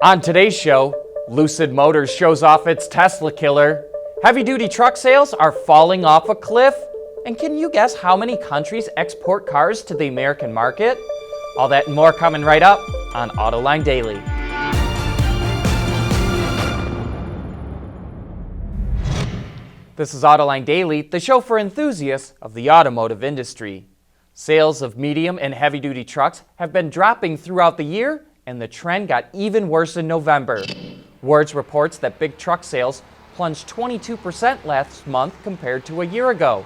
On today's show, Lucid Motors shows off its Tesla killer, heavy-duty truck sales are falling off a cliff, and can you guess how many countries export cars to the American market? All that and more coming right up on Autoline Daily. This is Autoline Daily, the show for enthusiasts of the automotive industry. Sales of medium and heavy-duty trucks have been dropping throughout the year, and the trend got even worse in November. Wards reports that big truck sales plunged 22% last month compared to a year ago.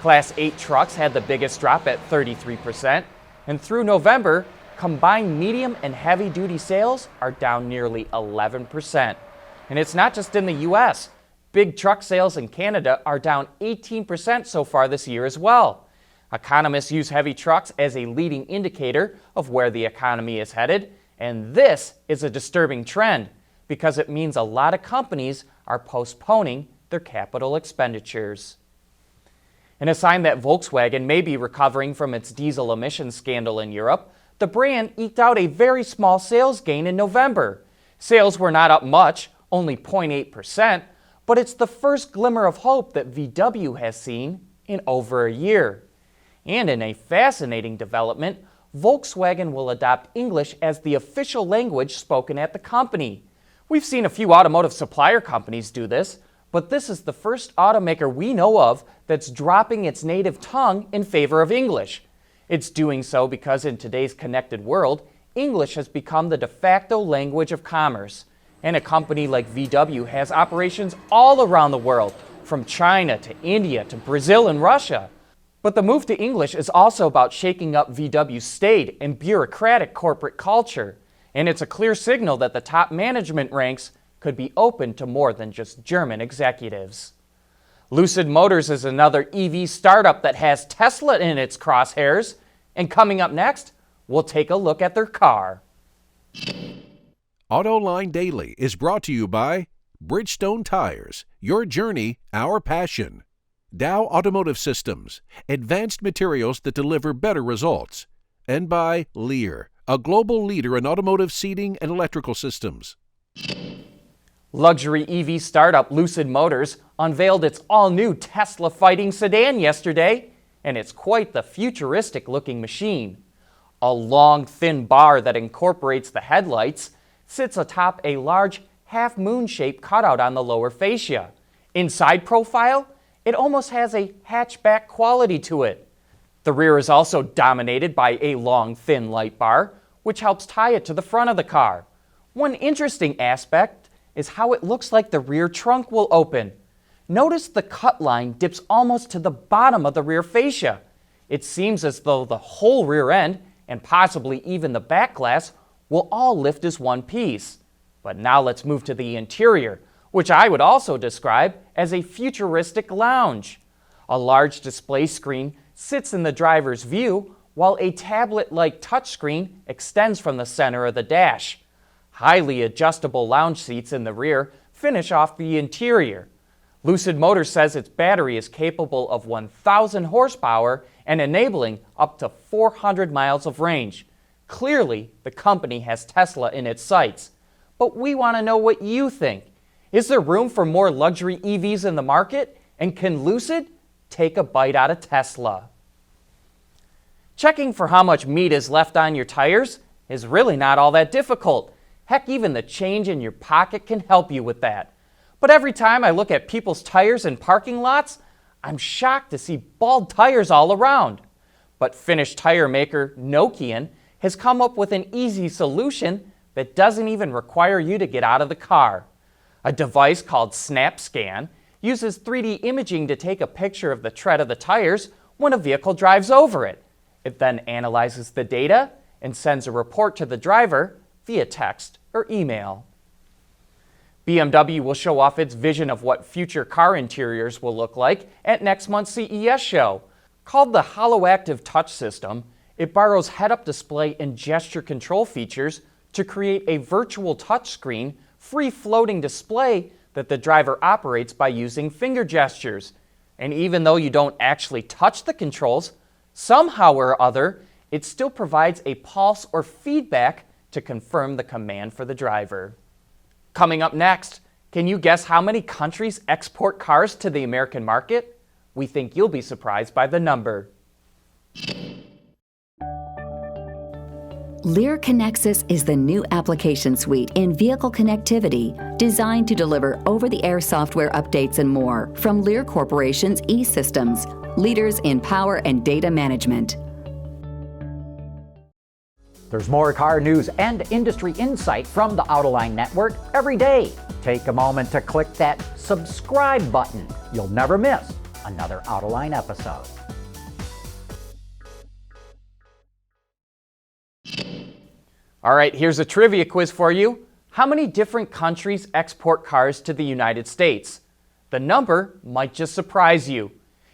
Class 8 trucks had the biggest drop at 33%, and through November, combined medium and heavy-duty sales are down nearly 11%. And it's not just in the U.S. Big truck sales in Canada are down 18% so far this year as well. Economists use heavy trucks as a leading indicator of where the economy is headed, and this is a disturbing trend because it means a lot of companies are postponing their capital expenditures. In a sign that Volkswagen may be recovering from its diesel emissions scandal in Europe, the brand eked out a very small sales gain in November. Sales were not up much, only 0.8%, but it's the first glimmer of hope that VW has seen in over a year. And in a fascinating development, Volkswagen will adopt English as the official language spoken at the company. We've seen a few automotive supplier companies do this, but this is the first automaker we know of that's dropping its native tongue in favor of English. It's doing so because in today's connected world, English has become the de facto language of commerce. And a company like VW has operations all around the world, from China to India to Brazil and Russia. But the move to English is also about shaking up VW's staid and bureaucratic corporate culture. And it's a clear signal that the top management ranks could be open to more than just German executives. Lucid Motors is another EV startup that has Tesla in its crosshairs. And coming up next, we'll take a look at their car. Autoline Daily is brought to you by Bridgestone Tires, your journey, our passion. Dow Automotive Systems, advanced materials that deliver better results. And by Lear, a global leader in automotive seating and electrical systems. Luxury EV startup Lucid Motors unveiled its all-new Tesla Fighting sedan yesterday, and it's quite the futuristic-looking machine. A long, thin bar that incorporates the headlights sits atop a large half-moon-shaped cutout on the lower fascia. Inside profile, it almost has a hatchback quality to it. The rear is also dominated by a long, thin light bar, which helps tie it to the front of the car. One interesting aspect is how it looks like the rear trunk will open. Notice the cut line dips almost to the bottom of the rear fascia. It seems as though the whole rear end, and possibly even the back glass, will all lift as one piece. But now let's move to the interior, which I would also describe as a futuristic lounge. A large display screen sits in the driver's view, while a tablet-like touchscreen extends from the center of the dash. Highly adjustable lounge seats in the rear finish off the interior. Lucid Motors says its battery is capable of 1,000 horsepower and enabling up to 400 miles of range. Clearly, the company has Tesla in its sights. But we want to know what you think. Is there room for more luxury EVs in the market? And can Lucid take a bite out of Tesla? Checking for how much meat is left on your tires is really not all that difficult. Heck, even the change in your pocket can help you with that. But every time I look at people's tires in parking lots, I'm shocked to see bald tires all around. But Finnish tire maker Nokian has come up with an easy solution that doesn't even require you to get out of the car. A device called SnapScan uses 3D imaging to take a picture of the tread of the tires when a vehicle drives over it. It then analyzes the data and sends a report to the driver via text or email. BMW will show off its vision of what future car interiors will look like at next month's CES show. Called the HoloActive Touch System, it borrows head-up display and gesture control features to create a virtual touchscreen free-floating display that the driver operates by using finger gestures. And even though you don't actually touch the controls, somehow or other, it still provides a pulse or feedback to confirm the command for the driver. Coming up next, can you guess how many countries export cars to the American market? We think you'll be surprised by the number. Lear Connexus is the new application suite in vehicle connectivity designed to deliver over-the-air software updates and more from Lear Corporation's E-Systems, leaders in power and data management. There's more car news and industry insight from the Autoline network every day. Take a moment to click that subscribe button. You'll never miss another Autoline episode. All right, here's a trivia quiz for you. How many different countries export cars to the United States? The number might just surprise you.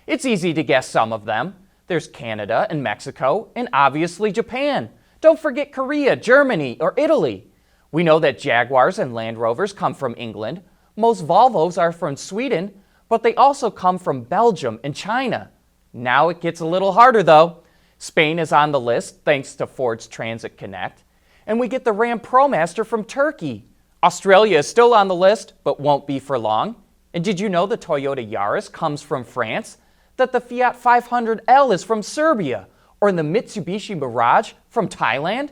It's easy to guess some of them. There's Canada and Mexico, and obviously Japan. Don't forget Korea, Germany, or Italy. We know that Jaguars and Land Rovers come from England. Most Volvos are from Sweden, but they also come from Belgium and China. Now it gets a little harder though. Spain is on the list thanks to Ford's Transit Connect. And we get the Ram ProMaster from Turkey. Australia is still on the list, but won't be for long. And did you know the Toyota Yaris comes from France? That the Fiat 500L is from Serbia? Or the Mitsubishi Mirage from Thailand?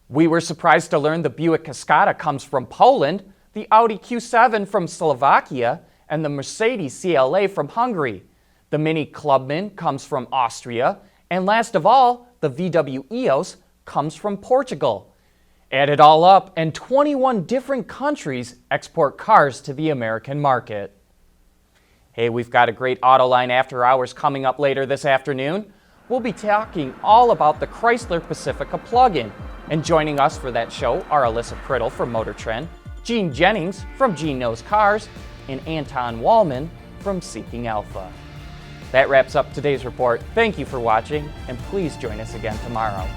We were surprised to learn the Buick Cascada comes from Poland, the Audi Q7 from Slovakia, and the Mercedes CLA from Hungary. The Mini Clubman comes from Austria, and last of all, the VW EOS comes from Portugal. Add it all up, and 21 different countries export cars to the American market. Hey, we've got a great Autoline After Hours coming up later this afternoon. We'll be talking all about the Chrysler Pacifica plug-in. And joining us for that show are Alyssa Priddle from Motor Trend, Gene Jennings from Gene Knows Cars, and Anton Wallman from Seeking Alpha. That wraps up today's report. Thank you for watching, and please join us again tomorrow.